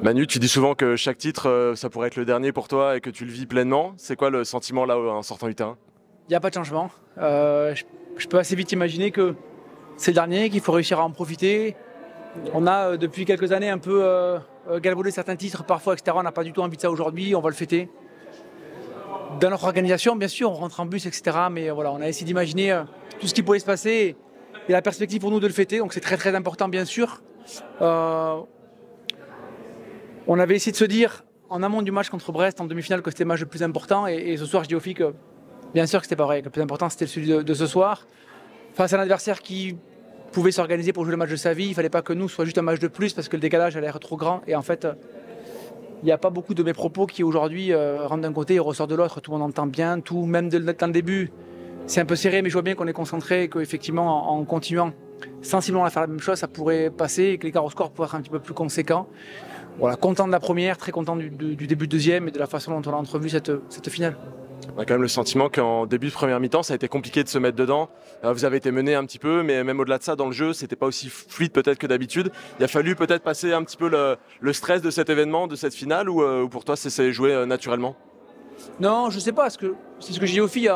Manu, tu dis souvent que chaque titre, ça pourrait être le dernier pour toi et que tu le vis pleinement. C'est quoi le sentiment là en sortant du terrain? Il n'y a pas de changement. Je peux assez vite imaginer que c'est le dernier, qu'il faut réussir à en profiter. On a depuis quelques années un peu galvaudé certains titres, parfois etc. On n'a pas du tout envie de ça aujourd'hui, on va le fêter. Dans notre organisation, bien sûr, on rentre en bus, etc. Mais voilà, on a essayé d'imaginer tout ce qui pouvait se passer et la perspective pour nous de le fêter. Donc c'est très très important, bien sûr. On avait essayé de se dire en amont du match contre Brest en demi-finale que c'était le match le plus important. Et ce soir, je dis aux filles que bien sûr que c'était pas vrai. Que le plus important, c'était celui de ce soir. Face à un adversaire qui pouvait s'organiser pour jouer le match de sa vie, il ne fallait pas que nous soit juste un match de plus parce que le décalage allait être trop grand. Et en fait, il n'y a pas beaucoup de mes propos qui aujourd'hui rentrent d'un côté et ressortent de l'autre. Tout le monde entend bien, tout, même dans le début. C'est un peu serré, mais je vois bien qu'on est concentré et qu'effectivement, en continuant sensiblement à faire la même chose, ça pourrait passer et que l'écart au score pourrait être un petit peu plus conséquent. Voilà, content de la première, très content du début de deuxième et de la façon dont on a entrevu cette finale. On a quand même le sentiment qu'en début de première mi-temps, ça a été compliqué de se mettre dedans. Vous avez été mené un petit peu, mais même au-delà de ça, dans le jeu, c'était pas aussi fluide peut-être que d'habitude. Il a fallu peut-être passer un petit peu le stress de cet événement, de cette finale, ou pour toi, c'est joué naturellement? Non, je sais pas, c'est ce que j'ai dit aux filles.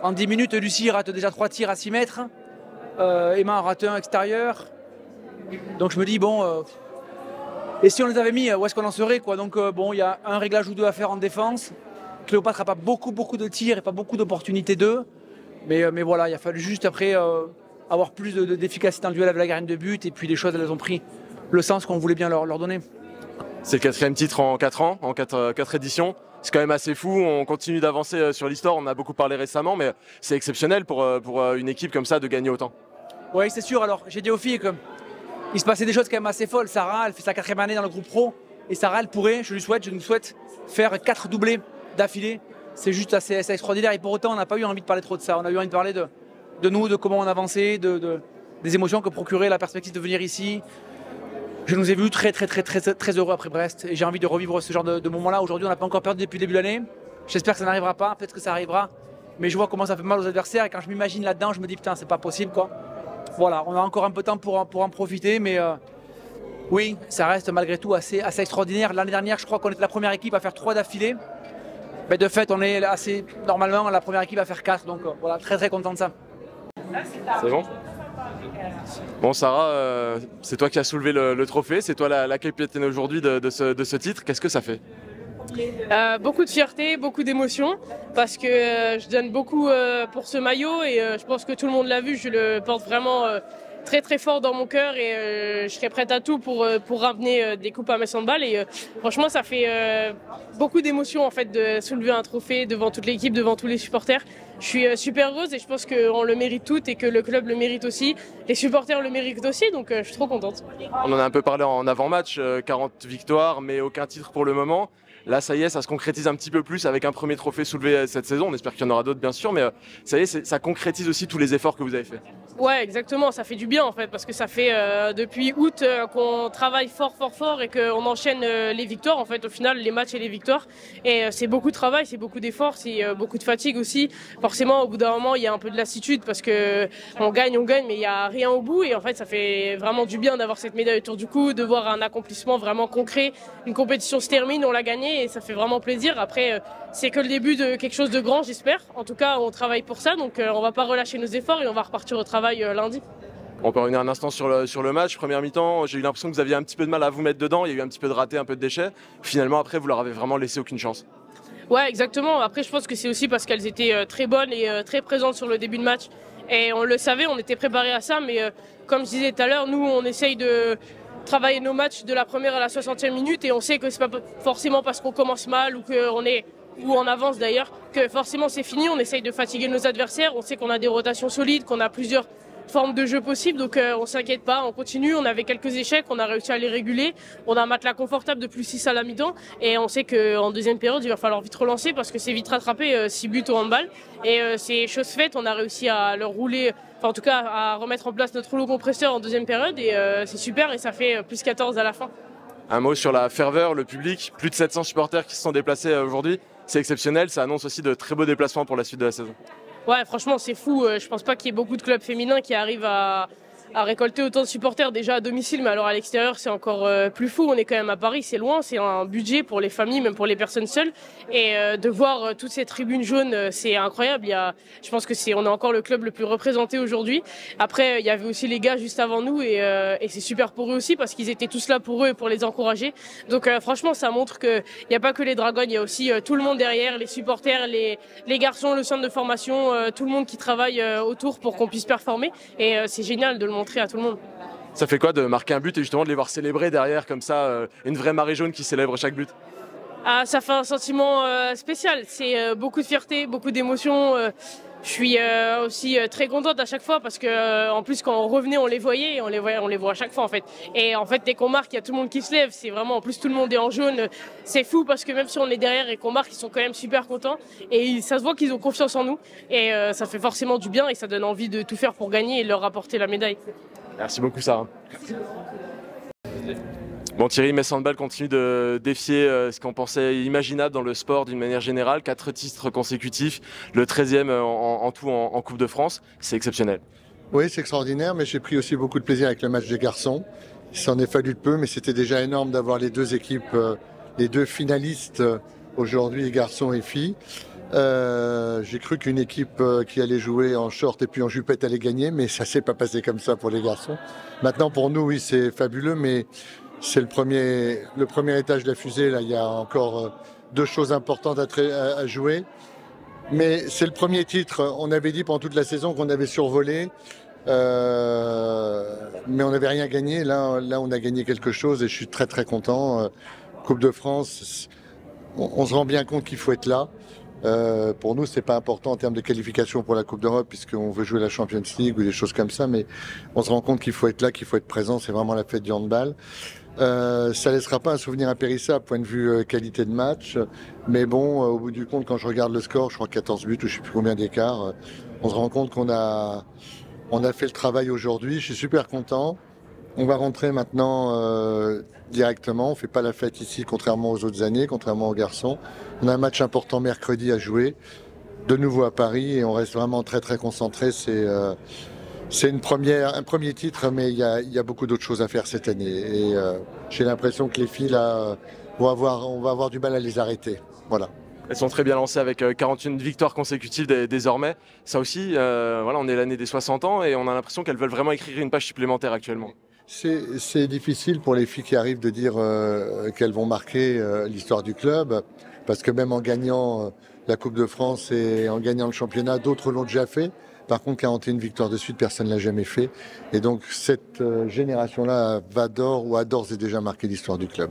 En 10 minutes, Lucie rate déjà 3 tirs à 6 mètres. Emma en rate un extérieur. Donc je me dis, bon, et si on les avait mis, où est-ce qu'on en serait quoi? Donc bon, il y a un réglage ou deux à faire en défense. Cléopâtre n'a pas beaucoup de tirs et pas beaucoup d'opportunités d'eux. Mais voilà, il a fallu juste après avoir plus d'efficacité dans le duel avec la gardienne de but. Et puis les choses, elles ont pris le sens qu'on voulait bien leur donner. C'est le 4e titre en 4 ans, en 4 éditions. C'est quand même assez fou, on continue d'avancer sur l'histoire, on en a beaucoup parlé récemment, mais c'est exceptionnel pour une équipe comme ça de gagner autant. Oui, c'est sûr. Alors, j'ai dit aux filles qu'il se passait des choses quand même assez folles. Sarah, elle fait sa 4e année dans le groupe pro. Et Sarah, elle pourrait, je nous souhaite, faire 4 doublés d'affilée. C'est juste assez extraordinaire. Et pour autant, on n'a pas eu envie de parler trop de ça. On a eu envie de parler de nous, de comment on avançait, des émotions que procurait la perspective de venir ici. Je nous ai vus très heureux après Brest. Et j'ai envie de revivre ce genre de moment-là. Aujourd'hui, on n'a pas encore perdu depuis le début de l'année. J'espère que ça n'arrivera pas. Peut-être que ça arrivera. Mais je vois comment ça fait mal aux adversaires. Et quand je m'imagine là-dedans, je me dis putain, c'est pas possible quoi. Voilà, on a encore un peu de temps pour en profiter. Mais oui, ça reste malgré tout assez extraordinaire. L'année dernière, je crois qu'on était la première équipe à faire 3 d'affilée. Mais de fait, on est assez normalement la première équipe à faire 4. Donc voilà, très content de ça. C'est bon? Bon Sarah, c'est toi qui as soulevé le trophée, c'est toi la capitaine aujourd'hui de ce titre. Qu'est-ce que ça fait? Beaucoup de fierté, beaucoup d'émotion parce que je donne beaucoup pour ce maillot et je pense que tout le monde l'a vu, je le porte vraiment très fort dans mon cœur et je serai prête à tout pour ramener des coupes à mes handballs et franchement ça fait beaucoup d'émotion en fait de soulever un trophée devant toute l'équipe, devant tous les supporters. Je suis super heureuse et je pense qu'on le mérite toutes et que le club le mérite aussi, les supporters le méritent aussi donc je suis trop contente. On en a un peu parlé en avant-match, 40 victoires mais aucun titre pour le moment. Là, ça y est, ça se concrétise un petit peu plus avec un premier trophée soulevé cette saison. On espère qu'il y en aura d'autres, bien sûr, mais ça y est, ça concrétise aussi tous les efforts que vous avez faits. Ouais, exactement. Ça fait du bien, en fait, parce que ça fait depuis août qu'on travaille fort et qu'on enchaîne les victoires, en fait, au final, les matchs et les victoires. Et c'est beaucoup de travail, c'est beaucoup d'efforts, c'est beaucoup de fatigue aussi. Forcément, au bout d'un moment, il y a un peu de lassitude parce que on gagne, mais il n'y a rien au bout. Et en fait, ça fait vraiment du bien d'avoir cette médaille autour du cou, de voir un accomplissement vraiment concret. Une compétition se termine, on l'a gagnée. Et ça fait vraiment plaisir. Après, c'est que le début de quelque chose de grand, j'espère. En tout cas, on travaille pour ça, donc on va pas relâcher nos efforts et on va repartir au travail lundi. On peut revenir un instant sur le match. Première mi-temps, j'ai eu l'impression que vous aviez un petit peu de mal à vous mettre dedans. Il y a eu un petit peu de raté, un peu de déchets. Finalement, après, vous leur avez vraiment laissé aucune chance. Ouais, exactement. Après, je pense que c'est aussi parce qu'elles étaient très bonnes et très présentes sur le début de match. Et on le savait, on était préparés à ça. Mais comme je disais tout à l'heure, nous, on essaye de travailler nos matchs de la première à la 60e minute et on sait que c'est pas forcément parce qu'on commence mal ou qu'on est ou en avance d'ailleurs que forcément c'est fini. On essaye de fatiguer nos adversaires, on sait qu'on a des rotations solides, qu'on a plusieurs formes de jeu possibles, donc on s'inquiète pas, on continue. On avait quelques échecs, on a réussi à les réguler, on a un matelas confortable de plus 6 à la mi-temps et on sait qu'en deuxième période il va falloir vite relancer parce que c'est vite rattrapé 6 buts au handball et c'est chose faite, on a réussi à leur rouler, enfin en tout cas à remettre en place notre rouleau compresseur en deuxième période et c'est super et ça fait plus 14 à la fin. Un mot sur la ferveur, le public, plus de 700 supporters qui se sont déplacés aujourd'hui, c'est exceptionnel, ça annonce aussi de très beaux déplacements pour la suite de la saison. Ouais, franchement, c'est fou. Je pense pas qu'il y ait beaucoup de clubs féminins qui arrivent à à récolter autant de supporters déjà à domicile, mais alors à l'extérieur c'est encore plus fou. On est quand même à Paris, c'est loin, c'est un budget pour les familles, même pour les personnes seules. Et de voir toutes ces tribunes jaunes, c'est incroyable. Je pense que on est encore le club le plus représenté aujourd'hui. Après, il y avait aussi les gars juste avant nous et c'est super pour eux aussi parce qu'ils étaient tous là pour eux et pour les encourager. Donc franchement, ça montre qu'il n'y a pas que les Dragons, il y a aussi tout le monde derrière, les supporters, les garçons, le centre de formation, tout le monde qui travaille autour pour qu'on puisse performer. Et c'est génial de le montrer à tout le monde. Ça fait quoi de marquer un but et justement de les voir célébrer derrière comme ça, une vraie marée jaune qui célèbre chaque but? Ah, ça fait un sentiment spécial. C'est beaucoup de fierté, beaucoup d'émotion. Je suis aussi très contente à chaque fois parce que en plus quand on revenait on les voyait et on les voit à chaque fois en fait. Et en fait dès qu'on marque il y a tout le monde qui se lève, c'est vraiment en plus tout le monde est en jaune, c'est fou parce que même si on est derrière et qu'on marque ils sont quand même super contents et ça se voit qu'ils ont confiance en nous et ça fait forcément du bien et ça donne envie de tout faire pour gagner et leur rapporter la médaille. Merci beaucoup Sarah. Bon Thierry, Metz Handball continue de défier ce qu'on pensait imaginable dans le sport d'une manière générale. 4 titres consécutifs, le 13e en tout en Coupe de France, c'est exceptionnel. Oui, c'est extraordinaire, mais j'ai pris aussi beaucoup de plaisir avec le match des garçons. Il s'en est fallu de peu, mais c'était déjà énorme d'avoir les deux équipes, les deux finalistes aujourd'hui, garçons et filles. J'ai cru qu'une équipe qui allait jouer en short et puis en jupette allait gagner, mais ça s'est pas passé comme ça pour les garçons. Maintenant, pour nous, oui, c'est fabuleux, mais c'est le premier étage de la fusée. Là, il y a encore 2 choses importantes à jouer. Mais c'est le premier titre. On avait dit pendant toute la saison qu'on avait survolé, mais on n'avait rien gagné. Là, on a gagné quelque chose et je suis très très content. Coupe de France, on se rend bien compte qu'il faut être là. Pour nous, c'est pas important en termes de qualification pour la Coupe d'Europe puisqu'on veut jouer la Champions League ou des choses comme ça, mais on se rend compte qu'il faut être là, qu'il faut être présent. C'est vraiment la fête du handball. Ça laissera pas un souvenir impérissable point de vue qualité de match, mais bon, au bout du compte, quand je regarde le score, je crois 14 buts ou je sais plus combien d'écart, on se rend compte qu'on a fait le travail aujourd'hui. Je suis super content. On va rentrer maintenant directement. On fait pas la fête ici, contrairement aux autres années, contrairement aux garçons. On a un match important mercredi à jouer, de nouveau à Paris, et on reste vraiment très très concentré. C'est un premier titre, mais il y a beaucoup d'autres choses à faire cette année. Et j'ai l'impression que les filles là, on va avoir du mal à les arrêter. Voilà. Elles sont très bien lancées avec 41 victoires consécutives désormais. Ça aussi, voilà, on est l'année des 60 ans et on a l'impression qu'elles veulent vraiment écrire une page supplémentaire actuellement. C'est difficile pour les filles qui arrivent de dire qu'elles vont marquer l'histoire du club, parce que même en gagnant la Coupe de France et en gagnant le championnat, d'autres l'ont déjà fait. Par contre, 41 victoires de suite, personne ne l'a jamais fait. Et donc cette génération-là a d'ores et déjà marqué l'histoire du club.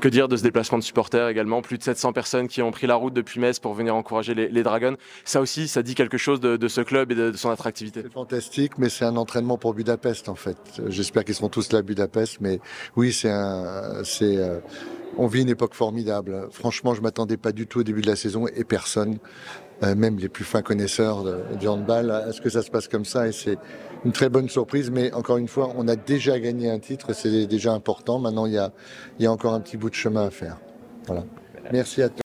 Que dire de ce déplacement de supporters également? Plus de 700 personnes qui ont pris la route depuis Metz pour venir encourager les Dragons. Ça aussi, ça dit quelque chose de ce club et de son attractivité. C'est fantastique, mais c'est un entraînement pour Budapest en fait. J'espère qu'ils seront tous là à Budapest, mais oui, on vit une époque formidable. Franchement, je m'attendais pas du tout au début de la saison et personne, même les plus fins connaisseurs du handball, à ce que ça se passe comme ça. Et c'est une très bonne surprise. Mais encore une fois, on a déjà gagné un titre, c'est déjà important. Maintenant, il y a encore un petit bout de chemin à faire. Voilà. Merci à tous.